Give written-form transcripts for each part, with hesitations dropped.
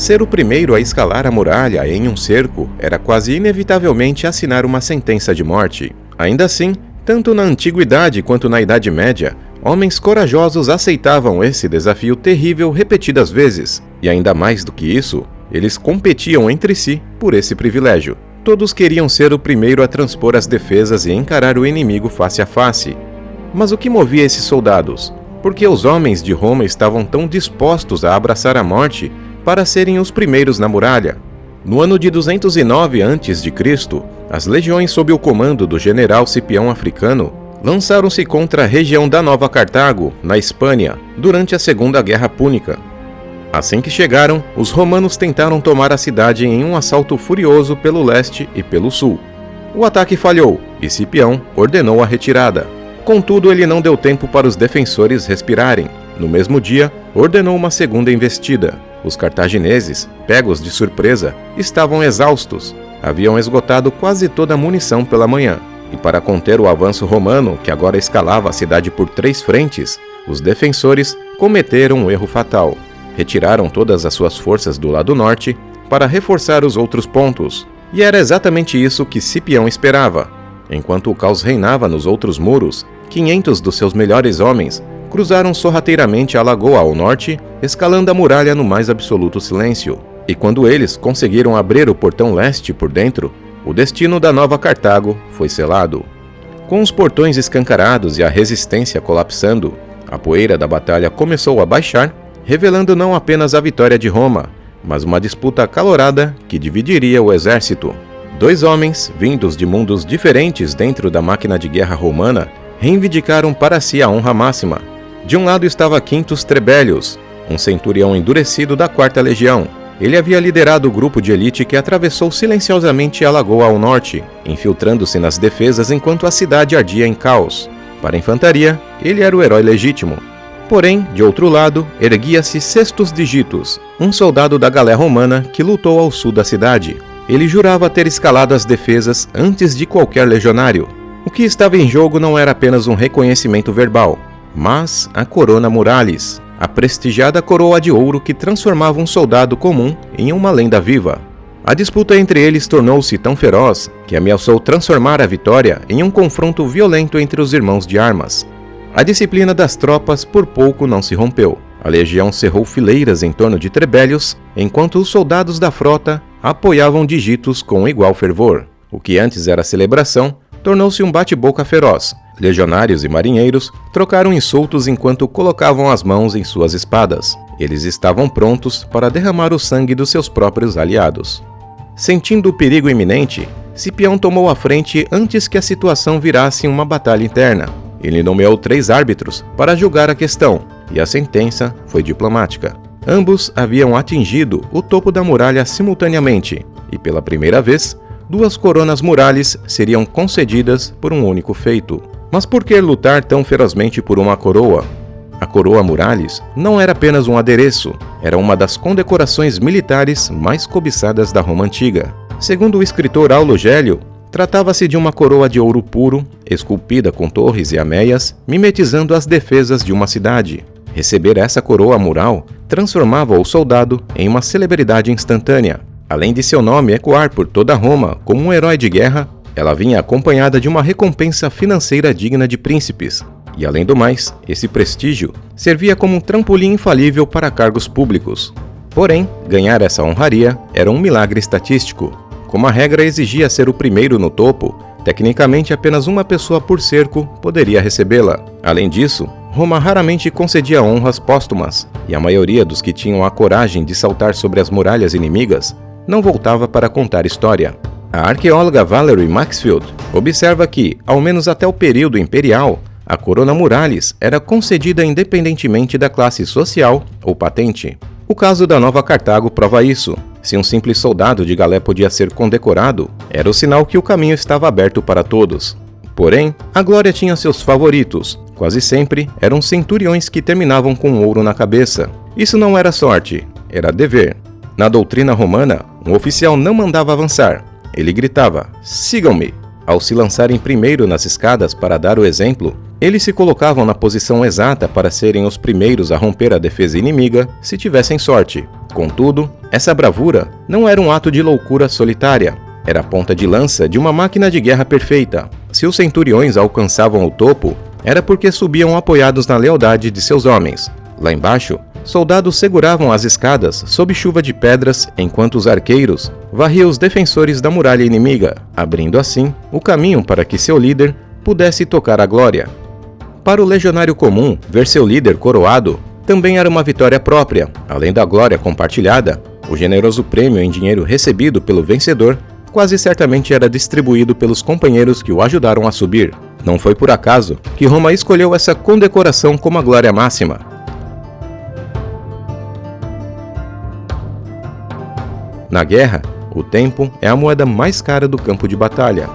Ser o primeiro a escalar a muralha em um cerco era quase inevitavelmente assinar uma sentença de morte. Ainda assim, tanto na Antiguidade quanto na Idade Média, homens corajosos aceitavam esse desafio terrível repetidas vezes, e ainda mais do que isso, eles competiam entre si por esse privilégio. Todos queriam ser o primeiro a transpor as defesas e encarar o inimigo face a face. Mas o que movia esses soldados? Por que os homens de Roma estavam tão dispostos a abraçar a morte para serem os primeiros na muralha? No ano de 209 a.C., as legiões sob o comando do general Cipião Africano lançaram-se contra a região da Nova Cartago, na Espanha, durante a Segunda Guerra Púnica. Assim que chegaram, os romanos tentaram tomar a cidade em um assalto furioso pelo leste e pelo sul. O ataque falhou e Cipião ordenou a retirada. Contudo, ele não deu tempo para os defensores respirarem. No mesmo dia, ordenou uma segunda investida. Os cartagineses, pegos de surpresa, estavam exaustos. Haviam esgotado quase toda a munição pela manhã. E para conter o avanço romano, que agora escalava a cidade por 3 frentes, os defensores cometeram um erro fatal. Retiraram todas as suas forças do lado norte para reforçar os outros pontos. E era exatamente isso que Cipião esperava. Enquanto o caos reinava nos outros muros, 500 dos seus melhores homens cruzaram sorrateiramente a lagoa ao norte, escalando a muralha no mais absoluto silêncio. E quando eles conseguiram abrir o portão leste por dentro, o destino da Nova Cartago foi selado. Com os portões escancarados e a resistência colapsando, a poeira da batalha começou a baixar, revelando não apenas a vitória de Roma, mas uma disputa acalorada que dividiria o exército. 2 homens, vindos de mundos diferentes dentro da máquina de guerra romana, reivindicaram para si a honra máxima. De um lado estava Quintus Trebellius, um centurião endurecido da 4ª Legião. Ele havia liderado o grupo de elite que atravessou silenciosamente a lagoa ao norte, infiltrando-se nas defesas enquanto a cidade ardia em caos. Para a infantaria, ele era o herói legítimo. Porém, de outro lado, erguia-se Sextus Digitus, um soldado da galé romana que lutou ao sul da cidade. Ele jurava ter escalado as defesas antes de qualquer legionário. O que estava em jogo não era apenas um reconhecimento verbal, mas a Corona Muralis, a prestigiada coroa de ouro que transformava um soldado comum em uma lenda viva. A disputa entre eles tornou-se tão feroz que ameaçou transformar a vitória em um confronto violento entre os irmãos de armas. A disciplina das tropas por pouco não se rompeu. A legião cerrou fileiras em torno de Trebellius, enquanto os soldados da frota apoiavam Digitus com igual fervor. O que antes era celebração, tornou-se um bate-boca feroz. Legionários e marinheiros trocaram insultos enquanto colocavam as mãos em suas espadas. Eles estavam prontos para derramar o sangue dos seus próprios aliados. Sentindo o perigo iminente, Cipião tomou a frente antes que a situação virasse uma batalha interna. Ele nomeou 3 árbitros para julgar a questão, e a sentença foi diplomática. Ambos haviam atingido o topo da muralha simultaneamente, e pela primeira vez, 2 coronas muralis seriam concedidas por um único feito. Mas por que lutar tão ferozmente por uma coroa? A coroa muralis não era apenas um adereço, era uma das condecorações militares mais cobiçadas da Roma Antiga. Segundo o escritor Aulo Gélio, tratava-se de uma coroa de ouro puro, esculpida com torres e ameias, mimetizando as defesas de uma cidade. Receber essa coroa mural transformava o soldado em uma celebridade instantânea. Além de seu nome ecoar por toda Roma como um herói de guerra, ela vinha acompanhada de uma recompensa financeira digna de príncipes. E além do mais, esse prestígio servia como um trampolim infalível para cargos públicos. Porém, ganhar essa honraria era um milagre estatístico. Como a regra exigia ser o primeiro no topo, tecnicamente apenas uma pessoa por cerco poderia recebê-la. Além disso, Roma raramente concedia honras póstumas, e a maioria dos que tinham a coragem de saltar sobre as muralhas inimigas não voltava para contar história. A arqueóloga Valerie Maxfield observa que, ao menos até o período imperial, a Corona Muralis era concedida independentemente da classe social ou patente. O caso da Nova Cartago prova isso. Se um simples soldado de galé podia ser condecorado, era o sinal que o caminho estava aberto para todos. Porém, a glória tinha seus favoritos. Quase sempre eram centuriões que terminavam com ouro na cabeça. Isso não era sorte, era dever. Na doutrina romana, um oficial não mandava avançar. Ele gritava, "Sigam-me!" Ao se lançarem primeiro nas escadas para dar o exemplo, Eles se colocavam na posição exata para serem os primeiros a romper a defesa inimiga se tivessem sorte. Contudo, essa bravura não era um ato de loucura solitária. Era a ponta de lança de uma máquina de guerra perfeita. Se os centuriões alcançavam o topo, era porque subiam apoiados na lealdade de seus homens. Lá embaixo, soldados seguravam as escadas sob chuva de pedras, enquanto os arqueiros varriam os defensores da muralha inimiga, abrindo assim o caminho para que seu líder pudesse tocar a glória. Para o legionário comum, ver seu líder coroado também era uma vitória própria. Além da glória compartilhada, o generoso prêmio em dinheiro recebido pelo vencedor quase certamente era distribuído pelos companheiros que o ajudaram a subir. Não foi por acaso que Roma escolheu essa condecoração como a glória máxima. Na guerra, o tempo é a moeda mais cara do campo de batalha.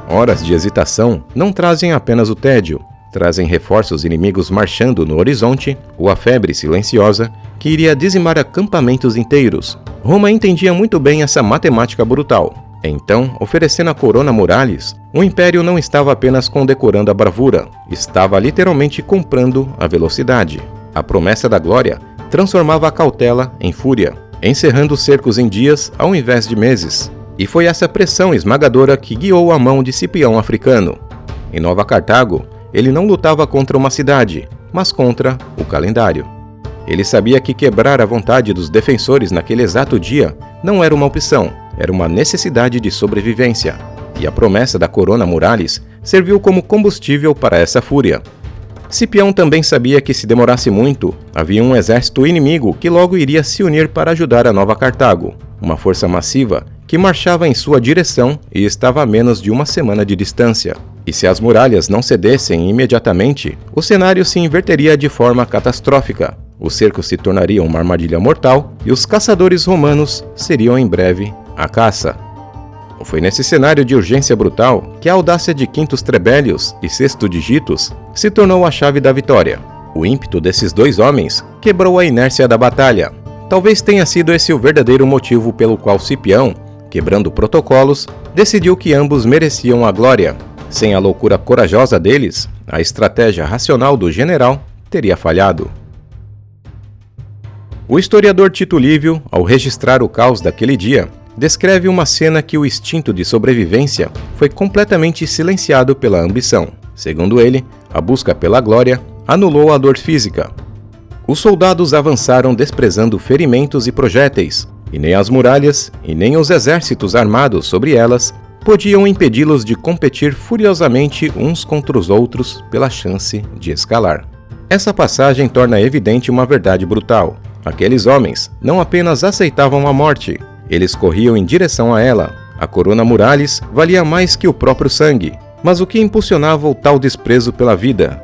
Horas de hesitação não trazem apenas o tédio, trazem reforços inimigos marchando no horizonte ou a febre silenciosa que iria dizimar acampamentos inteiros. Roma entendia muito bem essa matemática brutal. Então, oferecendo a Corona Muralis, o Império não estava apenas condecorando a bravura, estava literalmente comprando a velocidade. A promessa da glória transformava a cautela em fúria, encerrando os cercos em dias ao invés de meses. E foi essa pressão esmagadora que guiou a mão de Cipião Africano. Em Nova Cartago, ele não lutava contra uma cidade, mas contra o calendário. Ele sabia que quebrar a vontade dos defensores naquele exato dia não era uma opção, era uma necessidade de sobrevivência. E a promessa da Corona Muralis serviu como combustível para essa fúria. Cipião também sabia que se demorasse muito, havia um exército inimigo que logo iria se unir para ajudar a Nova Cartago, uma força massiva que marchava em sua direção e estava a menos de uma semana de distância. E se as muralhas não cedessem imediatamente, o cenário se inverteria de forma catastrófica. O cerco se tornaria uma armadilha mortal e os caçadores romanos seriam em breve à caça. Foi nesse cenário de urgência brutal que a audácia de Quintus Trebellius e Sexto Digitus se tornou a chave da vitória. O ímpeto desses dois homens quebrou a inércia da batalha. Talvez tenha sido esse o verdadeiro motivo pelo qual Cipião, quebrando protocolos, decidiu que ambos mereciam a glória. Sem a loucura corajosa deles, a estratégia racional do general teria falhado. O historiador Tito Livio, ao registrar o caos daquele dia, descreve uma cena que o instinto de sobrevivência foi completamente silenciado pela ambição. Segundo ele, a busca pela glória anulou a dor física. Os soldados avançaram desprezando ferimentos e projéteis, e nem as muralhas e nem os exércitos armados sobre elas podiam impedi-los de competir furiosamente uns contra os outros pela chance de escalar. Essa passagem torna evidente uma verdade brutal. Aqueles homens não apenas aceitavam a morte, eles corriam em direção a ela. A Corona Muralis valia mais que o próprio sangue. Mas o que impulsionava o tal desprezo pela vida?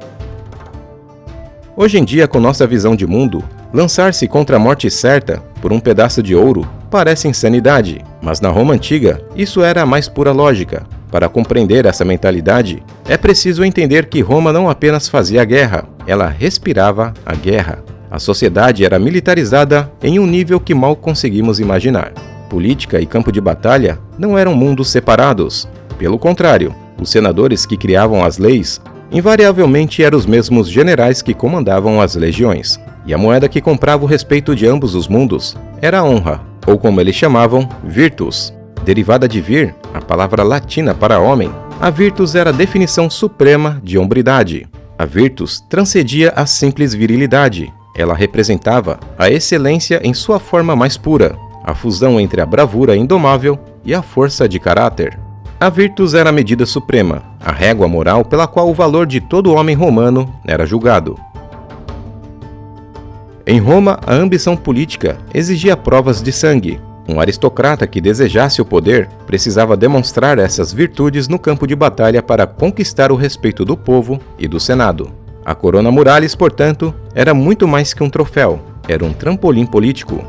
Hoje em dia, com nossa visão de mundo, lançar-se contra a morte certa por um pedaço de ouro parece insanidade. Mas na Roma Antiga, isso era a mais pura lógica. Para compreender essa mentalidade, é preciso entender que Roma não apenas fazia a guerra, ela respirava a guerra. A sociedade era militarizada em um nível que mal conseguimos imaginar. Política e campo de batalha não eram mundos separados. Pelo contrário, os senadores que criavam as leis invariavelmente eram os mesmos generais que comandavam as legiões. E a moeda que comprava o respeito de ambos os mundos era a honra, ou como eles chamavam, virtus. Derivada de vir, a palavra latina para homem, a virtus era a definição suprema de hombridade. A virtus transcendia a simples virilidade. Ela representava a excelência em sua forma mais pura, a fusão entre a bravura indomável e a força de caráter. A virtus era a medida suprema, a régua moral pela qual o valor de todo homem romano era julgado. Em Roma, a ambição política exigia provas de sangue. Um aristocrata que desejasse o poder precisava demonstrar essas virtudes no campo de batalha para conquistar o respeito do povo e do Senado. A Corona Muralis, portanto, era muito mais que um troféu, era um trampolim político.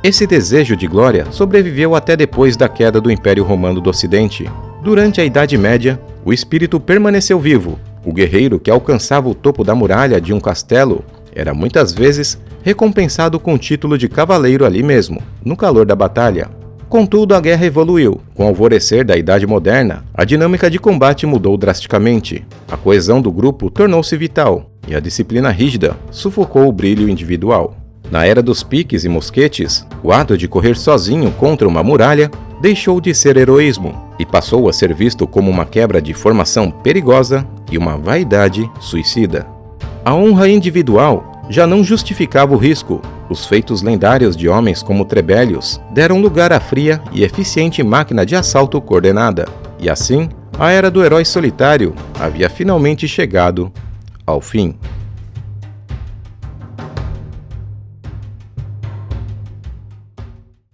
Esse desejo de glória sobreviveu até depois da queda do Império Romano do Ocidente. Durante a Idade Média, o espírito permaneceu vivo. O guerreiro que alcançava o topo da muralha de um castelo era muitas vezes recompensado com o título de cavaleiro ali mesmo, no calor da batalha. Contudo, a guerra evoluiu. Com o alvorecer da Idade Moderna, a dinâmica de combate mudou drasticamente. A coesão do grupo tornou-se vital, e a disciplina rígida sufocou o brilho individual. Na era dos piques e mosquetes, o ato de correr sozinho contra uma muralha deixou de ser heroísmo e passou a ser visto como uma quebra de formação perigosa e uma vaidade suicida. A honra individual já não justificava o risco. Os feitos lendários de homens como Trebellius deram lugar à fria e eficiente máquina de assalto coordenada. E assim, a era do herói solitário havia finalmente chegado ao fim.